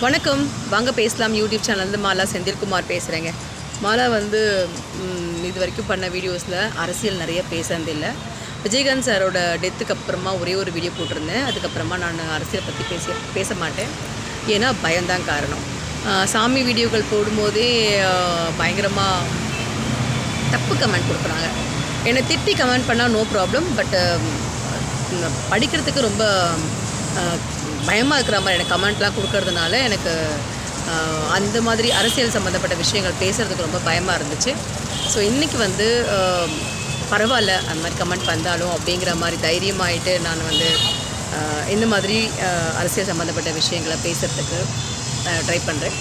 வணக்கம், வாங்க பேசலாம். யூடியூப் சேனல்லேருந்து மாலா செந்தில்குமார் பேசுகிறேங்க. மாலா வந்து இது வரைக்கும் பண்ண வீடியோஸில் அரசியல் நிறைய பேசுனதில்லை. விஜயகாந்த் சாரோட டெத்துக்கு அப்புறமா ஒரே ஒரு வீடியோ போட்டிருந்தேன். அதுக்கப்புறமா நான் அரசியலை பற்றி பேச மாட்டேன். ஏன்னா பயம்தான் காரணம். சாமி வீடியோக்கள் போடும்போதே பயங்கரமாக தப்பு கமெண்ட் கொடுக்குறாங்க. என்னை திட்டி கமெண்ட் பண்ணால் நோ ப்ராப்ளம். பட் படிக்கிறதுக்கு ரொம்ப பயமாக இருக்கிற மாதிரி எனக்கு கமெண்ட்லாம் கொடுக்கறதுனால எனக்கு அந்த மாதிரி அரசியல் சம்மந்தப்பட்ட விஷயங்கள் பேசுகிறதுக்கு ரொம்ப பயமாக இருந்துச்சு. ஸோ இன்றைக்கி வந்து பரவாயில்ல, அந்த மாதிரி கமெண்ட் வந்தாலும் அப்படிங்கிற மாதிரி தைரியமாகிட்டு நான் வந்து இந்த மாதிரி அரசியல் சம்மந்தப்பட்ட விஷயங்களை பேசுகிறதுக்கு ட்ரை பண்ணுறேன்.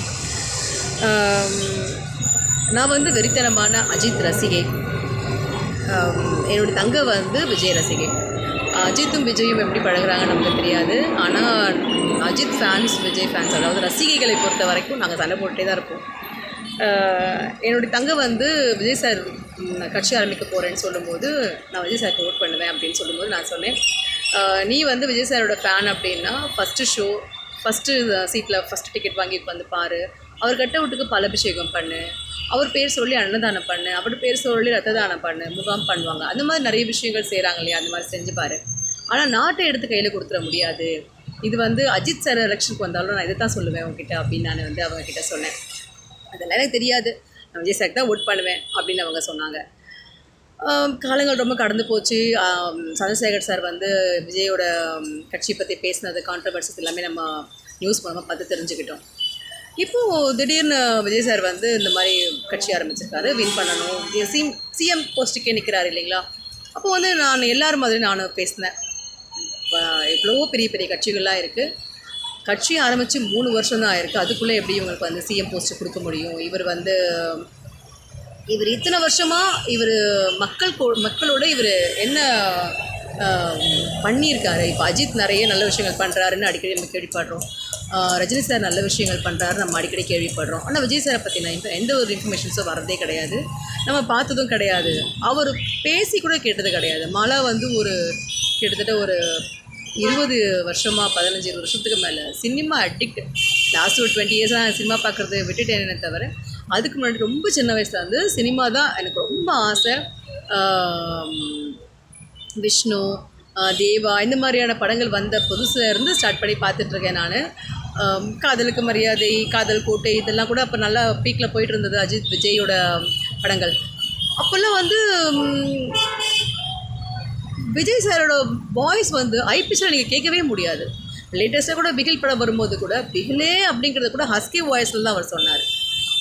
நான் வந்து வெறித்தனமான அஜித் ரசிகை. என்னுடைய தங்கை வந்து விஜய் ரசிகை. அஜித்தும் விஜயும் எப்படி பழகுறாங்கன்னு நமக்கு தெரியாது. ஆனால் அஜித் ஃபேன்ஸ், விஜய் ஃபேன்ஸ், அதாவது ரசிகைகளை பொறுத்த வரைக்கும் நாங்கள் சண்டை போட்டுகிட்டே தான் இருப்போம். என்னுடைய தங்கை வந்து விஜய் சார் கட்சி ஆரம்பிக்க போகிறேன்னு சொல்லும்போது நான் விஜய் சாருக்கு ஓட் பண்ணுவேன் அப்படின்னு சொல்லும்போது நான் சொன்னேன், நீ வந்து விஜய் சாரோட ஃபேன் அப்படின்னா ஃபஸ்ட்டு சீட்டில் ஃபஸ்ட்டு டிக்கெட் வாங்கி வந்து பாரு, அவர் கட்ட வீட்டுக்கு பலாபிஷேகம் பண்ணு, அவர் பேர் சொல்லி அன்னதானம் பண்ணு, அவர் பேர் சொல்லி ரத்த தானம் பண்ணு, முகாம் பண்ணுவாங்க. அந்த மாதிரி நிறைய விஷயங்கள் செய்கிறாங்க இல்லையா, அந்த மாதிரி செஞ்சு பாரு. ஆனால் நாட்டை எடுத்து கையில் கொடுத்துட முடியாது. இது வந்து அஜித் சார் எலெக்ஷனுக்கு வந்தாலும் நான் இதை தான் சொல்லுவேன் உங்ககிட்ட அப்படின்னு நான் வந்து அவங்கக்கிட்ட சொன்னேன். அதெல்லாம் எனக்கு தெரியாது, நான் விஜய் சாருக்கு தான் ஓட் பண்ணுவேன் அப்படின்னு அவங்க சொன்னாங்க. காலங்கள் ரொம்ப கடந்து போச்சு. சந்திரசேகர் சார் வந்து விஜயோட கட்சி பற்றி பேசினது, கான்ட்ரவர்சிஸ் எல்லாமே நம்ம நியூஸ் மூலமாக பார்த்து தெரிஞ்சுக்கிட்டோம். இப்போது திடீர்னு விஜய் சார் வந்து இந்த மாதிரி கட்சி ஆரம்பிச்சிருக்காரு, வின் பண்ணணும், சிஎம் போஸ்ட்டுக்கே நிற்கிறாரு இல்லைங்களா. அப்போ வந்து நான் எல்லோரும் மாதிரி நான் பேசினேன். எவ்வளவோ பெரிய பெரிய கட்சிகள்லாம் இருக்குது, கட்சி ஆரம்பித்து 3 வருஷம் தான் ஆயிருக்கு, அதுக்குள்ளே எப்படி இவங்களுக்கு வந்து சிஎம் போஸ்ட்டு கொடுக்க முடியும்? இவர் இத்தனை வருஷமாக இவர் மக்களோட இவர் என்ன பண்ணியிருக்காரு? இப்போ அஜித் நிறைய நல்ல விஷயங்கள் பண்ணுறாருன்னு அடிக்கடி நம்ம கேள்விப்படுறோம். ரஜினி சார் நல்ல விஷயங்கள் பண்ணுறாரு நம்ம அடிக்கடி கேள்விப்படுறோம். ஆனால் விஜய் சாரை பற்றின எந்த ஒரு இன்ஃபர்மேஷன்ஸும் வரதே கிடையாது, நம்ம பார்த்ததும் கிடையாது, அவர் பேசி கூட கேட்டது கிடையாது. மாலா வந்து கிட்டத்தட்ட ஒரு 20 வருஷமாக 15-20 வருஷத்துக்கு மேலே சினிமா அடிக்ட். லாஸ்ட் ஒரு 20 இயர்ஸாக சினிமா பார்க்குறது விட்டுட்டேனே தவிர, அதுக்கு முன்னாடி ரொம்ப சின்ன வயசில் வந்து சினிமா தான் எனக்கு ரொம்ப ஆசை. விஷ்ணு, தேவா, இந்த மாதிரியான படங்கள் வந்த புதுசில் இருந்து ஸ்டார்ட் பண்ணி பார்த்துட்ருக்கேன் நான். காதலுக்கு மரியாதை, காதல் கோட்டை, இதெல்லாம் கூட அப்போ நல்லா பீக்கில் போயிட்டு இருந்தது அஜித் விஜயோட படங்கள். அப்போல்லாம் வந்து விஜய் சாரோட வாய்ஸ் வந்து ஐபிஎஸ்சில் நீங்கள் கேட்கவே முடியாது. லேட்டஸ்ட்டாக கூட பிகில் படம் வரும்போது கூட பிகிலே அப்படிங்கிறத கூட ஹஸ்கி வாய்ஸில் தான் அவர் சொன்னார்.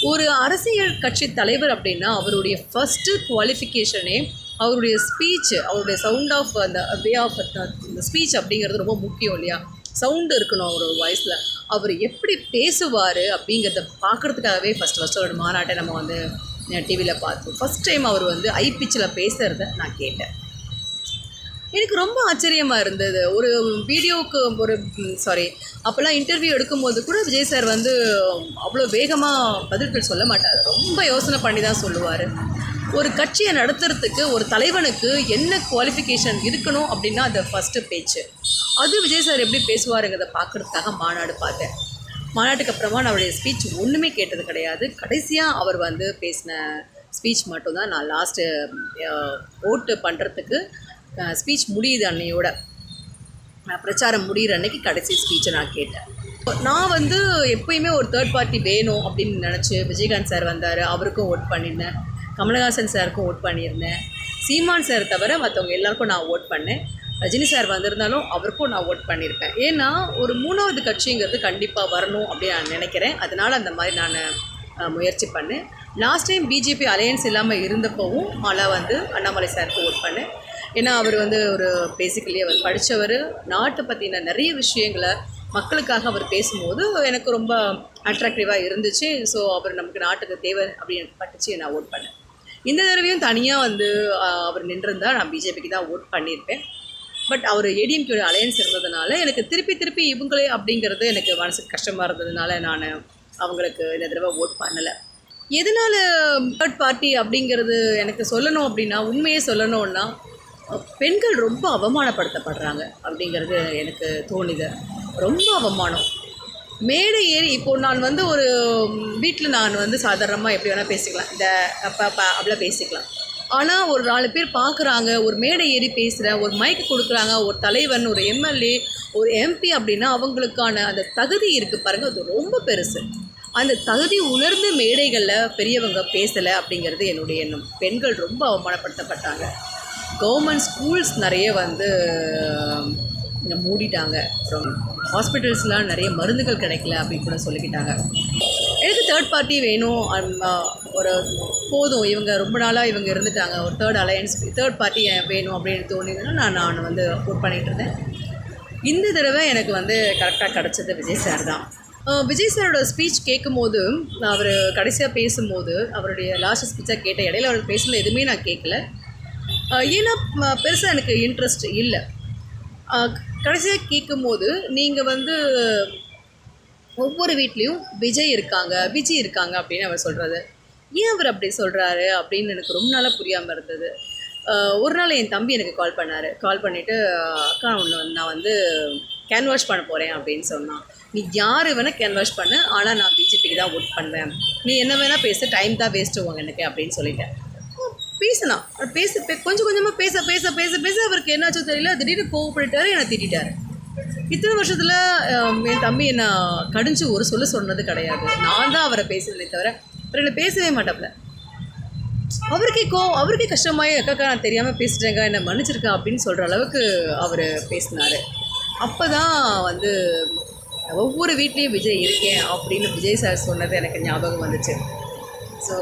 ஒரு அரசியல் கட்சி தலைவர் அப்படின்னா அவருடைய ஃபஸ்ட்டு குவாலிஃபிகேஷனே அவருடைய ஸ்பீச், அவருடைய சவுண்ட் ஆஃப் அந்த வே ஆஃப் இந்த ஸ்பீச் அப்படிங்கிறது ரொம்ப முக்கியம் இல்லையா. சவுண்டு இருக்கணும் அவரோட வாய்ஸில். அவர் எப்படி பேசுவார் அப்படிங்கிறத பார்க்குறதுக்காகவே ஃபஸ்ட்டு அவரோட மாநாட்டை நம்ம வந்து டிவியில் பார்த்தோம். ஃபஸ்ட் டைம் அவர் வந்து ஐபிச்சில் பேசுகிறத நான் கேட்டேன். எனக்கு ரொம்ப ஆச்சரியமாக இருந்தது. ஒரு வீடியோவுக்கு அப்போல்லாம் இன்டர்வியூ எடுக்கும்போது கூட விஜய் சார் வந்து அவ்வளோ வேகமாக பதில்கள் சொல்ல மாட்டார், ரொம்ப யோசனை பண்ணி தான் சொல்லுவார். ஒரு கட்சியை நடத்துறதுக்கு ஒரு தலைவனுக்கு என்ன குவாலிஃபிகேஷன் இருக்கணும் அப்படின்னா அந்த ஃபஸ்ட்டு பேச்சு, அது விஜய் சார் எப்படி பேசுவாருங்கிறத பார்க்குறதுக்காக மாநாடு பார்த்தேன். மாநாட்டுக்கு அப்புறமா நான் அவருடைய ஸ்பீச் ஒன்றுமே கேட்டது கிடையாது. கடைசியாக அவர் வந்து பேசின ஸ்பீச் மட்டும்தான் நான் லாஸ்ட்டு ஓட்டு பண்ணுறதுக்கு ஸ்பீச் முடியுது அன்னையோட, பிரச்சாரம் முடிகிற அன்னைக்கு கடைசி ஸ்பீச்சை நான் கேட்டேன். நான் வந்து எப்போயுமே ஒரு தேர்ட் பார்ட்டி வேணும் அப்படின்னு நினச்சி விஜயகாந்த் சார் வந்தார், அவருக்கும் ஓட் பண்ணியிருந்தேன். கமலஹாசன் சாருக்கும் ஓட் பண்ணியிருந்தேன். சீமான் சார் தவிர மற்றவங்க எல்லாருக்கும் நான் ஓட் பண்ணேன். ரஜினி சார் வந்திருந்தாலும் அவருக்கும் நான் ஓட் பண்ணியிருப்பேன். ஏன்னா ஒரு 3வது கட்சிங்கிறது கண்டிப்பாக வரணும் அப்படின்னு நான் நினைக்கிறேன். அதனால் அந்த மாதிரி நான் முயற்சி பண்ணேன். லாஸ்ட் டைம் பிஜேபி அலையன்ஸ் இல்லாமல் இருந்தப்போவும் மாலா வந்து அண்ணாமலை சாருக்கு ஓட் பண்ணேன். ஏன்னா அவர் வந்து ஒரு பேசிக்கலி அவர் படித்தவர், நாட்டை பற்றின நிறைய விஷயங்களை மக்களுக்காக அவர் பேசும்போது எனக்கு ரொம்ப அட்ராக்டிவாக இருந்துச்சு. ஸோ அவர் நமக்கு நாட்டுக்கு தேவை அப்படின்னு பட்டுச்சு, நான் ஓட் பண்ணேன். இந்த தடவையும் தனியாக வந்து அவர் நின்றிருந்தால் நான் பிஜேபிக்கு தான் ஓட் பண்ணியிருப்பேன். பட் அவர் ஏடிஎம்கே அலையன்ஸ் இருந்ததுனால எனக்கு திருப்பி இவங்களே அப்படிங்கிறது எனக்கு மனசுக்கு கஷ்டமாக இருந்ததுனால நான் அவங்களுக்கு இந்த தடவை ஓட் பண்ணலை. எதனால் தேர்ட் பார்ட்டி அப்படிங்கிறது எனக்கு சொல்லணும் அப்படின்னா, உண்மையே சொல்லணுன்னா பெண்கள் ரொம்ப அவமானப்படுத்தப்படுறாங்க அப்படிங்கிறது எனக்கு தோணுது. ரொம்ப அவமானம். மேடை ஏறி இப்போது நான் வந்து ஒரு வீட்டில் நான் வந்து சாதாரணமாக எப்படி வேணால் பேசிக்கலாம், இந்த அப்பா அப்படிலாம் பேசிக்கலாம். ஆனால் ஒரு 4 பேர் பார்க்குறாங்க, ஒரு மேடை ஏறி பேசுகிறேன், ஒரு மைக்கு கொடுக்குறாங்க, ஒரு தலைவன், ஒரு எம்எல்ஏ, ஒரு எம்பி அப்படின்னா அவங்களுக்கான அந்த தகுதி இருக்குது பாருங்கள், அது ரொம்ப பெருசு. அந்த தகுதி உணர்ந்து மேடைகளில் பெரியவங்க பேசலை அப்படிங்கிறது என்னுடைய எண்ணம். பெண்கள் ரொம்ப அவமானப்படுத்தப்பட்டாங்க. கவர்மெண்ட் ஸ்கூல்ஸ் நிறைய வந்து மூடிட்டாங்க. அப்புறம் ஹாஸ்பிட்டல்ஸ்லாம் நிறைய மருந்துகள் கிடைக்கல அப்படின்னு கூட சொல்லிக்கிட்டாங்க. எனக்கு தேர்ட் பார்ட்டி வேணும், ஒரு போதும், இவங்க ரொம்ப நாளாக இவங்க இருந்துட்டாங்க, ஒரு தேர்ட் பார்ட்டி வேணும் அப்படின்னு தோணிதுன்னா நான் வந்து ஒர்க் பண்ணிகிட்டு இருந்தேன். இந்த தடவை எனக்கு வந்து கரெக்டாக கிடச்சது விஜய் சார் தான். விஜய் சாரோட ஸ்பீச் கேட்கும்போது, அவர் கடைசியாக பேசும்போது அவருடைய லாஸ்ட் ஸ்பீச்சாக கேட்ட இடையில அவர் பேசுனது எதுவுமே நான் கேட்கல. ஏன்னா பெருசாக எனக்கு இன்ட்ரெஸ்ட் இல்லை. கடைசியாக கேட்கும்போது நீங்கள் வந்து ஒவ்வொரு வீட்லேயும் விஜய் இருக்காங்க அப்படின்னு அவர் சொல்கிறது, ஏன் அவர் அப்படி சொல்கிறாரு அப்படின்னு எனக்கு ரொம்ப நாளாக புரியாமல் இருந்தது. ஒரு நாள் என் தம்பி எனக்கு கால் பண்ணிவிட்டு, அக்கா நான் வந்து கேன் வாஷ் பண்ண போகிறேன் அப்படின்னு சொன்னான். நீ யார் வேணால் கேன் வாஷ் பண்ணு, ஆனால் நான் பிஜேபிக்கு தான் ஓட் பண்ணுவேன், நீ என்ன வேணால் பேச, டைம் தான் வேஸ்ட்டு வாங்க எனக்கு அப்படின்னு சொல்லிட்டேன். பேசினான், கொஞ்சம் கொஞ்சமாக பேச அவருக்கு என்னாச்சோ தெரியல, திடீர்னு கோவப்பட்டுட்டாரு, என்னை திட்டார். இத்தனை வருஷத்தில் என் தம்பி என்னை கடிஞ்சு ஒரு சொன்னது கிடையாது. நான் தான் அவரை பேசுகிறதே தவிர அவர் என்னை பேசவே மாட்டாப்புல. அவருக்கே கஷ்டமாயி, அக்காக்கா நான் தெரியாமல் பேசிட்டேங்க, என்னை மன்னிச்சிருக்கா அப்படின்னு சொல்கிற அளவுக்கு அவர் பேசினார். அப்போ தான் வந்து ஒவ்வொரு வீட்லேயும் விஜய் இருக்கேன் அப்படின்னு விஜய் சார் சொன்னது எனக்கு ஞாபகம் வந்துச்சு. ஸோ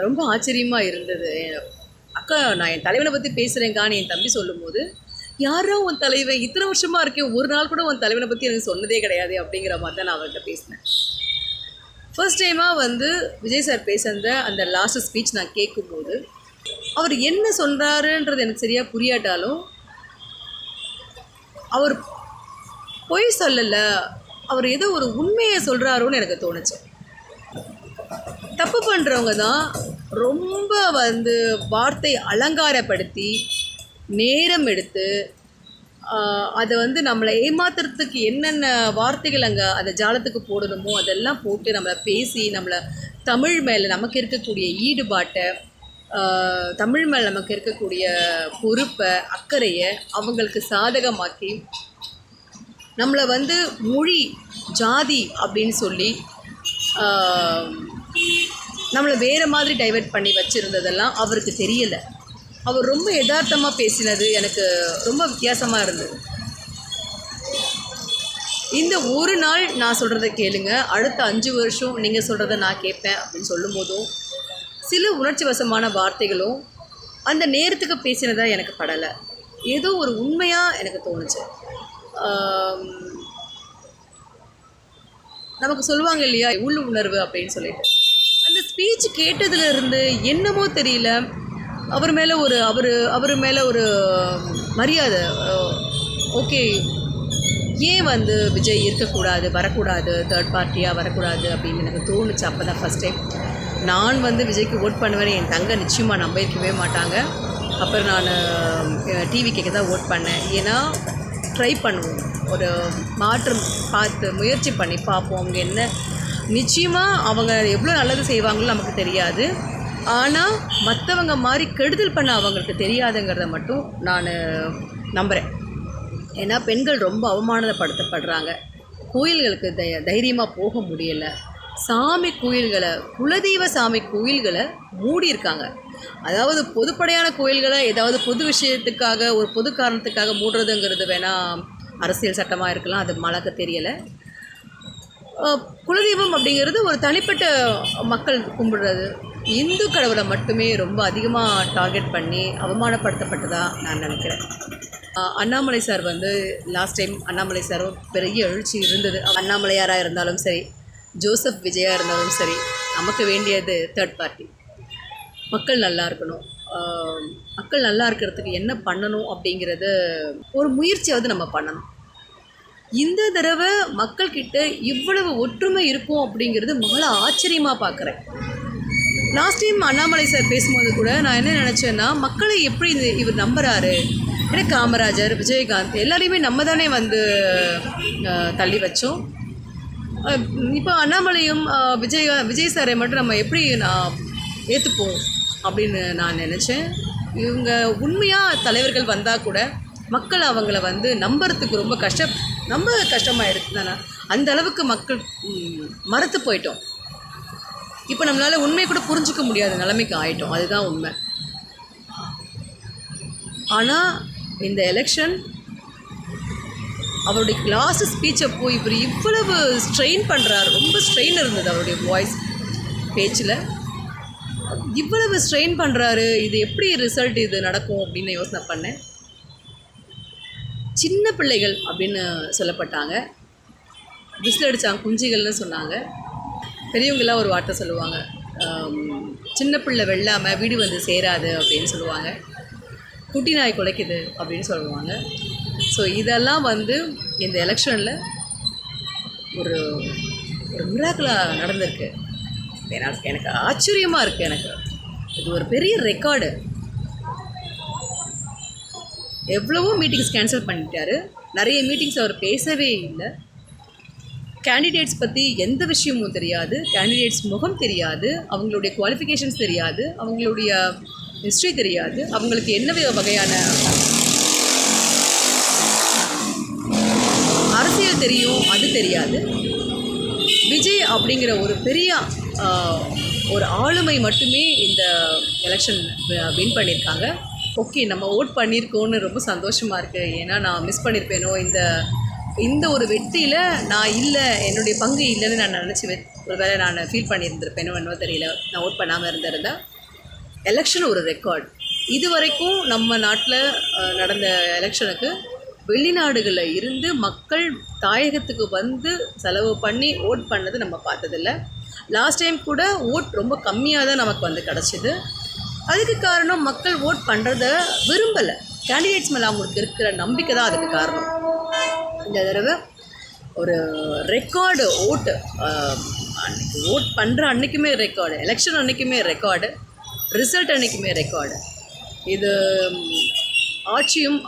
ரொம்ப ஆச்சரியமாக இருந்தது. அக்கா நான் என் தலைவனை பற்றி பேசுகிறேங்கான்னு என் தம்பி சொல்லும்போது, யாரோ உன் தலைவன், இத்தனை வருஷமாக இருக்கேன், ஒரு நாள் கூட உன் தலைவனை பற்றி எனக்கு சொன்னதே கிடையாது அப்படிங்கிற மாதிரி தான் நான் அவர்கிட்ட பேசினேன். ஃபர்ஸ்ட் டைமாக வந்து விஜய் சார் பேசுகிற அந்த லாஸ்ட் ஸ்பீச் நான் கேட்கும்போது, அவர் என்ன சொல்கிறாருன்றது எனக்கு சரியாக புரியாட்டாலும், அவர் பொய் சொல்லலை, அவர் ஏதோ ஒரு உண்மையை சொல்கிறாரோன்னு எனக்கு தோணுச்சு. தப்பு பண்ணுறவங்க தான் ரொம்ப வந்து வார்த்தை அலங்காரப்படுத்தி நேரம் எடுத்து அதை வந்து நம்மளை ஏமாத்துறதுக்கு என்னென்ன வார்த்தைகள் அங்கே அந்த ஜாலத்துக்கு போடணுமோ அதெல்லாம் போட்டு நம்மளை பேசி, நம்மளை தமிழ் மேலே நமக்கு இருக்கக்கூடிய ஈடுபாட்டை, தமிழ் மேலே நமக்கு இருக்கக்கூடிய பொறுப்பை, அக்கறையை அவங்களுக்கு சாதகமாக்கி நம்மளை வந்து மொழி, ஜாதி அப்படின்னு சொல்லி நம்மளை வேறு மாதிரி டைவெர்ட் பண்ணி வச்சுருந்ததெல்லாம் அவருக்கு தெரியலை. அவர் ரொம்ப யதார்த்தமாக பேசினது எனக்கு ரொம்ப வித்தியாசமாக இருந்தது. இந்த ஒரு நாள் நான் சொல்கிறத கேளுங்க, அடுத்த 5 வருஷம் நீங்கள் சொல்கிறத நான் கேட்பேன் அப்படின்னு சொல்லும்போதும் சில உணர்ச்சி வசமான வார்த்தைகளும் அந்த நேரத்துக்கு பேசினதாக எனக்கு படலை. ஏதோ ஒரு உண்மையாக எனக்கு தோணுச்சு. நமக்கு சொல்லுவாங்க இல்லையா, உள்ளுணர்வு அப்படின்னு சொல்லிட்டு, அந்த ஸ்பீச் கேட்டதுலேருந்து என்னமோ தெரியல, அவர் மேலே ஒரு மரியாதை. ஓகே, ஏன் வந்து விஜய் இருக்கக்கூடாது, வரக்கூடாது, தேர்ட் பார்ட்டியாக வரக்கூடாது அப்படின்னு எனக்கு தோணுச்சு. அப்போ தான் ஃபஸ்ட் டைம் நான் வந்து விஜய்க்கு ஓட் பண்ணுவேன்னு என் தங்கை நிச்சயமாக நம்பிக்கவே மாட்டாங்க. அப்புறம் நான் டிவி கேட்க தான் ஓட் பண்ணேன். ஏன்னா ட்ரை பண்ணுவோம், ஒரு மாற்றம் பார்த்து முயற்சி பண்ணி பார்ப்போம். அவங்க என்ன, நிச்சயமாக அவங்க எவ்வளோ நல்லது செய்வாங்களோ நமக்கு தெரியாது, ஆனால் மற்றவங்க மாதிரி கெடுதல் பண்ண அவங்களுக்கு தெரியாதுங்கிறத மட்டும் நான் நம்புகிறேன். ஏன்னா பெண்கள் ரொம்ப அவமானப்படுத்தப்படுறாங்க. கோயில்களுக்கு தைரியமாக போக முடியலை. சாமி கோயில்களை, குலதெய்வ சாமி கோயில்களை மூடியிருக்காங்க. அதாவது பொதுப்படையான கோயில்களை ஏதாவது பொது விஷயத்துக்காக, ஒரு பொது காரணத்துக்காக மூடுறதுங்கிறது வேணால் அரசியல் சட்டமாக இருக்கலாம், அது மழக்க தெரியலை. குலதெய்வம் அப்படிங்கிறது ஒரு தனிப்பட்ட மக்கள் கும்பிடுறது. இந்து கடவுளை மட்டுமே ரொம்ப அதிகமாக டார்கெட் பண்ணி அவமானப்படுத்தப்பட்டதாக நான் நினைக்கிறேன். அண்ணாமலை சார் வந்து லாஸ்ட் டைம் அண்ணாமலை சாரும் பெரிய எழுச்சி இருந்தது. அண்ணாமலையாராக இருந்தாலும் சரி, ஜோசப் விஜயாக இருந்தாலும் சரி, நமக்கு வேண்டியது தேர்ட் பார்ட்டி. மக்கள் நல்லா இருக்கணும். மக்கள் நல்லா இருக்கிறதுக்கு என்ன பண்ணணும் அப்படிங்கிறது ஒரு முயற்சியாவது நம்ம பண்ணணும். இந்த தடவை மக்கள்கிட்ட இவ்வளவு ஒற்றுமை இருக்கும் அப்படிங்கிறது மகள ஆச்சரியமாக பார்க்குறேன். லாஸ்ட் டைம் அண்ணாமலை சார் பேசும்போது கூட நான் என்ன நினச்சேன்னா, மக்களை எப்படி இவர் நம்புகிறாரு. ஏன்னா காமராஜர், விஜயகாந்த் எல்லாரையுமே நம்ம தானே வந்து தள்ளி வச்சோம். இப்போ அண்ணாமலையும் விஜய் சாரை மட்டும் நம்ம எப்படி நான் ஏற்றுப்போம் அப்படின்னு நான் நினச்சேன். இவங்க உண்மையாக தலைவர்கள் வந்தால் கூட மக்கள் அவங்கள வந்து நம்புறதுக்கு ரொம்ப கஷ்டமாயிடுது தானே. அந்த அளவுக்கு மக்கள் மறத்து போயிட்டோம். இப்போ நம்மளால் உண்மையை கூட புரிஞ்சிக்க முடியாத நிலைமைக்கு ஆயிட்டோம். அதுதான் உண்மை. ஆனால் இந்த எலெக்ஷன் அவருடைய லாஸ்ட் ஸ்பீச்சை போய் இவர் இவ்வளவு ஸ்ட்ரெயின் பண்ணுறாரு. ரொம்ப ஸ்ட்ரெயின் இருந்தது அவருடைய வாய்ஸ், பேச்சில் இவ்வளவு ஸ்ட்ரெயின் பண்ணுறாரு. இது எப்படி ரிசல்ட் இது நடக்கும் அப்படின்னு யோசனை பண்ணேன். சின்ன பிள்ளைகள் அப்படின்னு சொல்லப்பட்டாங்க, விசில் அடித்தாங்க, குஞ்சிகள்னு சொன்னாங்க. பெரியவங்களாம் ஒரு வார்த்தை சொல்லுவாங்க, சின்ன பிள்ளை வெள்ளாமல் வீடு வந்து சேராது அப்படின்னு சொல்லுவாங்க. குட்டி நாய் குலைக்குது அப்படின்னு சொல்லுவாங்க. ஸோ இதெல்லாம் வந்து இந்த எலெக்ஷனில் ஒரு மிராக்கிளாக நடந்திருக்கு. எனக்கு ஆச்சரியமாக இருக்குது. எனக்கு இது ஒரு பெரிய ரெக்கார்டு. எவ்வளவோ மீட்டிங்ஸ் கேன்சல் பண்ணிட்டாரு. நிறைய மீட்டிங்ஸ் அவர் பேசவே இல்லை. கேண்டிடேட்ஸ் பற்றி எந்த விஷயமும் தெரியாது. கேண்டிடேட்ஸ் முகம் தெரியாது, அவங்களுடைய குவாலிஃபிகேஷன்ஸ் தெரியாது, அவங்களுடைய ஹிஸ்ட்ரி தெரியாது, அவங்களுக்கு என்ன வகையான அரசியல் தெரியும் அது தெரியாது. விஜய் அப்படிங்கிற ஒரு பெரிய ஒரு ஆளுமை மட்டுமே இந்த எலெக்ஷன் வின் பண்ணியிருக்காங்க. ஓகே, நம்ம ஓட் பண்ணியிருக்கோன்னு ரொம்ப சந்தோஷமாக இருக்குது. ஏன்னா நான் மிஸ் பண்ணியிருப்பேனோ, இந்த ஒரு வெற்றியில் நான் இல்லை, என்னுடைய பங்கு இல்லைன்னு நான் நினச்சி ஒரு வேளை நான் ஃபீல் பண்ணியிருந்திருப்பேனோ என்னவோ தெரியல. நான் ஓட் பண்ணாமல் இருந்திருந்தேன். எலெக்ஷன் ஒரு ரெக்கார்ட். இது வரைக்கும் நம்ம நாட்டில் நடந்த எலெக்ஷனுக்கு வெளிநாடுகளில் இருந்து மக்கள் தாயகத்துக்கு வந்து செலவு பண்ணி ஓட் பண்ணது நம்ம பார்த்ததில்ல. லாஸ்ட் டைம் கூட ஓட் ரொம்ப கம்மியாக தான் நமக்கு வந்து கிடச்சிது. அதுக்கு காரணம் மக்கள் ஓட் பண்ணுறத விரும்பலை. கேண்டிடேட்ஸ் மேலே அவங்களுக்கு இருக்கிற நம்பிக்கை தான் அதுக்கு காரணம். இந்த தடவை ஒரு ரெக்கார்டு ஓட்டு, அன்றைக்கி ஓட் பண்ணுற அன்றைக்குமே ரெக்கார்டு, எலெக்ஷன் அன்றைக்குமே ரெக்கார்டு, ரிசல்ட் அன்றைக்குமே ரெக்கார்டு. இது ஆட்சியும்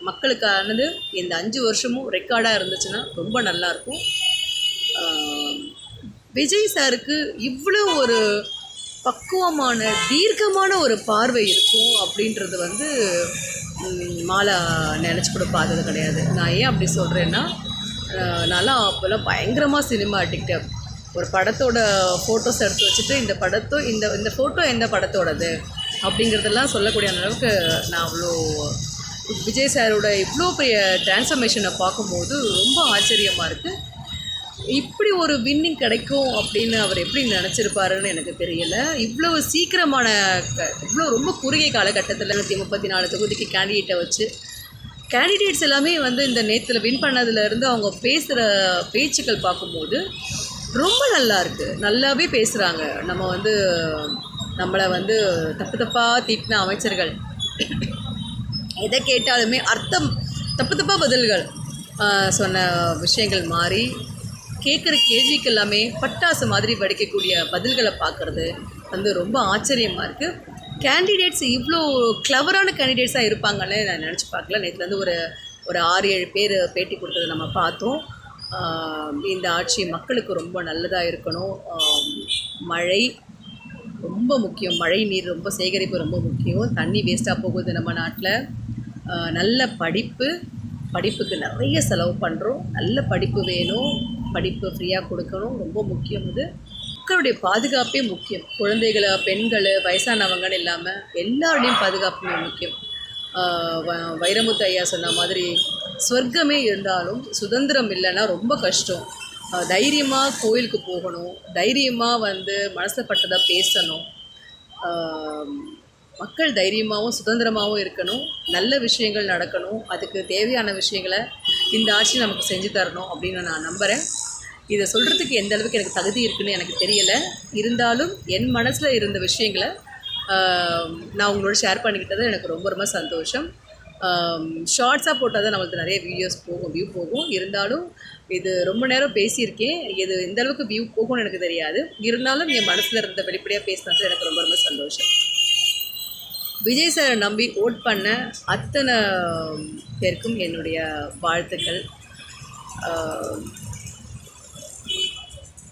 மக்களுக்கானது இந்த 5 வருஷமும் ரெக்கார்டாக இருந்துச்சுன்னா ரொம்ப நல்லாயிருக்கும். விஜய் சாருக்கு இவ்வளோ ஒரு பக்குவமான தீர்க்கமான ஒரு பார்வை இருக்கும் அப்படின்றது வந்து மாலா நினச்சி கூட பார்த்தது கிடையாது. நான் ஏன் அப்படி சொல்கிறேன்னா, நான்லாம் அப்போல்லாம் பயங்கரமாக சினிமா அடிக்ட். ஒரு படத்தோட ஃபோட்டோஸ் எடுத்து வச்சுட்டு இந்த ஃபோட்டோ எந்த படத்தோடது அப்படிங்கிறதெல்லாம் சொல்லக்கூடிய அளவுக்கு நான் அவ்வளோ விஜய் சாரோட இவ்வளோ பெரிய டிரான்ஸ்ஃபர்மேஷனை பார்க்கும்போது ரொம்ப ஆச்சரியமாக இருக்குது. இப்படி ஒரு வின்னிங் கிடைக்கும் அப்படின்னு அவர் எப்படி நினச்சிருப்பாருன்னு எனக்கு தெரியலை. இவ்வளோ சீக்கிரமான இவ்வளோ ரொம்ப குறுகிய காலகட்டத்தில் 134 தொகுதிக்கு கேண்டிடேட்டை வச்சு கேண்டிடேட்ஸ் எல்லாமே வந்து இந்த நேரத்தில் வின் பண்ணதுலேருந்து அவங்க பேசுகிற பேச்சுக்கள் பார்க்கும்போது ரொம்ப நல்லா இருக்குது. நல்லாவே பேசுகிறாங்க. நம்ம வந்து நம்மளை வந்து தப்பாக தீட்டின அமைச்சர்கள் எதை கேட்டாலுமே தப்பாக பதில்கள் சொன்ன விஷயங்கள் மாறி கேட்குற கேள்விக்கு எல்லாமே பட்டாசு மாதிரி வெடிக்கக்கூடிய பதில்களை பார்க்குறது வந்து ரொம்ப ஆச்சரியமாக இருக்குது. கேண்டிடேட்ஸ் இவ்வளோ கிளவரான கேண்டிடேட்ஸாக இருப்பாங்கன்னு நான் நினச்சி பார்க்கல. நேற்றுலேருந்து ஒரு 6-7 பேர் பேட்டி கொடுத்ததை நம்ம பார்த்தோம். இந்த ஆட்சி மக்களுக்கு ரொம்ப நல்லதாக இருக்கணும். மழை ரொம்ப முக்கியம். மழை நீர் ரொம்ப சேகரிப்பு ரொம்ப முக்கியம். தண்ணி வேஸ்ட்டாக போகுது நம்ம நாட்டில். நல்ல படிப்புக்கு நிறைய செலவு பண்ணுறோம். நல்ல படிப்பு வேணும், படிப்பு ஃப்ரீயாக கொடுக்கணும், ரொம்ப முக்கியம். இது மக்களுடைய பாதுகாப்பே முக்கியம். குழந்தைகளை, பெண்கள், வயசானவங்கன்னு இல்லாமல் எல்லாருடையும் பாதுகாப்புமே முக்கியம். வைரமுத்து ஐயா சொன்ன மாதிரி சொர்க்கமே இருந்தாலும் சுதந்திரம் இல்லைன்னா ரொம்ப கஷ்டம். தைரியமாக கோயிலுக்கு போகணும், தைரியமாக வந்து மனசப்பட்டதை பேசணும், மக்கள் தைரியமாகவும் சுதந்திரமாகவும் இருக்கணும், நல்ல விஷயங்கள் நடக்கணும், அதுக்கு தேவையான விஷயங்களை இந்த ஆட்சி நமக்கு செஞ்சு தரணும் அப்படின்னு நான் நம்புகிறேன். இதை சொல்கிறதுக்கு எந்த அளவுக்கு எனக்கு தகுதி இருக்குதுன்னு எனக்கு தெரியலை. இருந்தாலும் என் மனசில் இருந்த விஷயங்களை நான் உங்களோட ஷேர் பண்ணிக்கிட்டது எனக்கு ரொம்ப ரொம்ப சந்தோஷம். ஷார்ட்ஸாக போட்டால் தான் நம்மளுக்கு நிறைய வியூ போகும். இருந்தாலும் இது ரொம்ப நேரம் பேசியிருக்கேன். இது எந்த அளவுக்கு வியூ போகும்னு எனக்கு தெரியாது. இருந்தாலும் என் மனசில் இருந்த வெளிப்படையாக பேசினது எனக்கு ரொம்ப ரொம்ப சந்தோஷம். விஜய் சாரை நம்பி ஓட் பண்ண அத்தனை பேருக்கும் என்னுடைய வாழ்த்துக்கள்.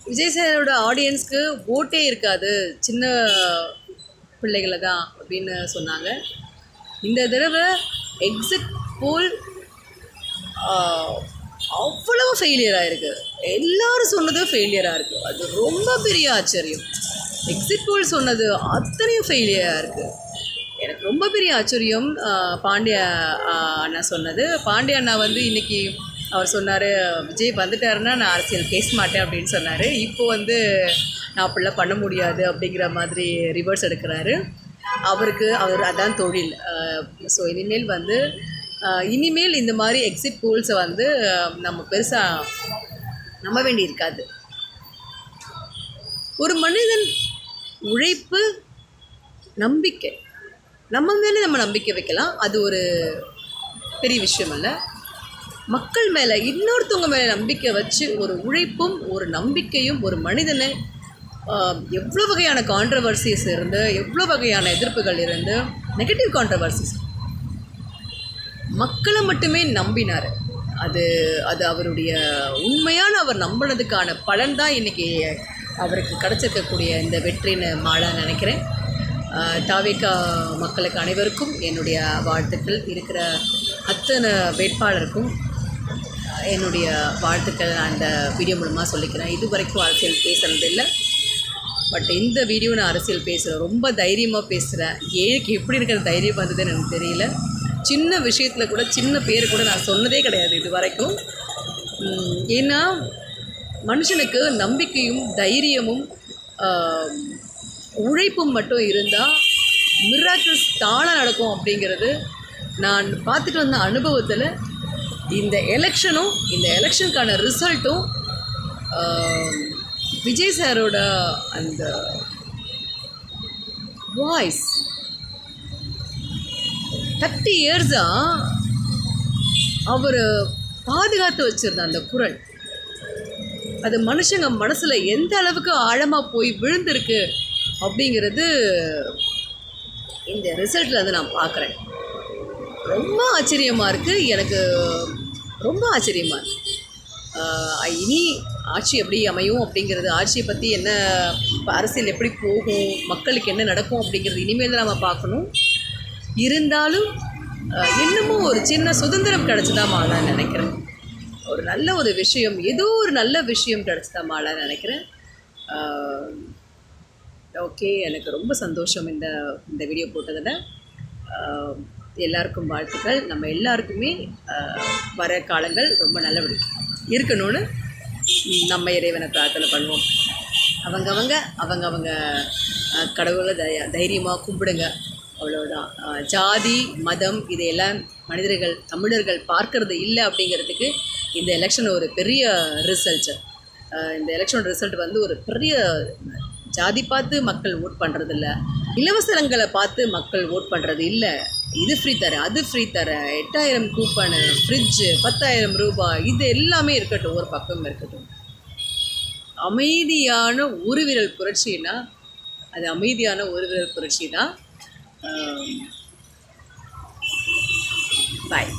விஜய் சாரோட ஆடியன்ஸ்க்கு ஓட்டே இருக்காது, சின்ன பிள்ளைகளை தான் அப்படின்னு சொன்னாங்க. இந்த தடவை எக்ஸிட் போல் அவ்வளவு ஃபெயிலியராக இருக்குது. எல்லோரும் சொன்னதும் ஃபெயிலியராக இருக்குது. அது ரொம்ப பெரிய ஆச்சரியம். எக்ஸிட் போல் சொன்னது அத்தனையும் ஃபெயிலியராக இருக்குது. எனக்கு ரொம்ப பெரிய ஆச்சரியம் பாண்டிய அண்ணா சொன்னது. பாண்டிய அண்ணா வந்து இன்றைக்கி அவர் சொன்னார், விஜய் வந்துட்டாருன்னா நான் அரசியல் பேச மாட்டேன் அப்படின்னு சொன்னார். இப்போ வந்து நான் அப்படிலாம் பண்ண முடியாது அப்படிங்கிற மாதிரி ரிவர்ஸ் எடுக்கிறாரு. அவர் அதான் தொழில். ஸோ இனிமேல் இந்த மாதிரி எக்ஸிட் போல்ஸை வந்து நம்ம பெருசாக நம்ப வேண்டி இருக்காது. ஒரு மனிதன் உழைப்பு, நம்பிக்கை, நம்ம மேலே நம்ம நம்பிக்கை வைக்கலாம். அது ஒரு பெரிய விஷயம் அல்ல. மக்கள் மேலே, இன்னொருத்தவங்க மேலே நம்பிக்கை வச்சு ஒரு உழைப்பும் ஒரு நம்பிக்கையும் ஒரு மனிதனை எவ்வளோ வகையான கான்ட்ரவர்சிஸ் இருந்து, எவ்வளோ வகையான எதிர்ப்புகள் இருந்து, நெகட்டிவ் கான்ட்ரவர்சிஸ், மக்களை மட்டுமே நம்பினார். அது அவருடைய உண்மையான அவர் நம்பினதுக்கான பலன் தான் இன்றைக்கி அவருக்கு கிடச்சிருக்கக்கூடிய இந்த வெற்றின்னு நான் நினைக்கிறேன். தாவேகா மக்களுக்கு அனைவருக்கும் என்னுடைய வாழ்த்துக்கள். இருக்கிற அத்தனை வேட்பாளருக்கும் என்னுடைய வாழ்த்துக்கள் நான் இந்த வீடியோ மூலமாக சொல்லிக்கிறேன். இது வரைக்கும் அரசியல் பேசுகிறது இல்லை, பட் இந்த வீடியோ நான் அரசியல் பேசுகிறேன். ரொம்ப தைரியமாக பேசுகிறேன். எனக்கு எப்படி இருக்கிற தைரியம் வந்ததுன்னு எனக்கு தெரியல. சின்ன விஷயத்தில் கூட, சின்ன பேர் கூட நான் சொன்னதே கிடையாது இது வரைக்கும். ஏன்னா மனுஷனுக்கு நம்பிக்கையும் தைரியமும் உழைப்பும் மட்டும் இருந்தால் மிராக்கிள்ஸ் தானாக நடக்கும் அப்படிங்கிறது நான் பார்த்துட்டு வந்த அனுபவத்தில் இந்த எலெக்ஷனும், இந்த எலெக்ஷனுக்கான ரிசல்ட்டும், விஜய் சாரோட அந்த வாய்ஸ் 30 இயர்ஸாக அவர் பாதுகாத்து வச்சுருந்த அந்த குரல், அது மனுஷங்க மனசில் எந்த அளவுக்கு ஆழமாக போய் விழுந்திருக்கு அப்படிங்கிறது இந்த ரிசல்ட்டில் வந்து நான் பார்க்குறேன். ரொம்ப ஆச்சரியமாக இருக்குது. எனக்கு ரொம்ப ஆச்சரியமாக இருக்குது. இனி ஆட்சி எப்படி அமையும் அப்படிங்கிறது, ஆட்சியை பற்றி என்ன, அரசியல் எப்படி போகும், மக்களுக்கு என்ன நடக்கும் அப்படிங்கிறது இனிமேல் தான் நம்ம பார்க்கணும். இருந்தாலும் இன்னமும் ஒரு சின்ன சுதந்திரம் கிடச்சிதாமான்னு நினைக்கிறேன். ஒரு நல்ல ஒரு விஷயம், ஏதோ ஒரு நல்ல விஷயம் கிடச்சிதாமான்னு நினைக்கிறேன். ஓகே, எனக்கு ரொம்ப சந்தோஷம் இந்த வீடியோ போட்டதில். எல்லாருக்கும் வாழ்த்துக்கள். நம்ம எல்லாருக்குமே வர காலங்கள் ரொம்ப நல்லபடி இருக்கணும்னு நம்ம இறைவனை பிரார்த்தனை பண்ணுவோம். அவங்க கடவுளை தைரியமாக கும்பிடுங்க, அவ்வளோதான். ஜாதி, மதம் இதையெல்லாம் மனிதர்கள், தமிழர்கள் பார்க்கறது இல்லை அப்படிங்கிறதுக்கு இந்த எலெக்ஷன் ஒரு பெரிய ரிசல்ட்டு. இந்த எலெக்ஷன் ரிசல்ட் வந்து ஒரு பெரிய, ஜாதி பார்த்து மக்கள் ஓட் பண்ணுறதில்ல, இலவசங்களை பார்த்து மக்கள் ஓட் பண்ணுறது இல்லை. இது ஃப்ரீ தரேன், அது ஃப்ரீ தரேன், 8000 கூப்பனு, ஃப்ரிட்ஜு, 10,000 ரூபாய், இது எல்லாமே இருக்கட்டும், ஒரு பக்கம் இருக்கட்டும். அமைதியான ஒரு விரல் புரட்சின்னா அது அமைதியான ஒரு விரல் புரட்சி தான். பாய்.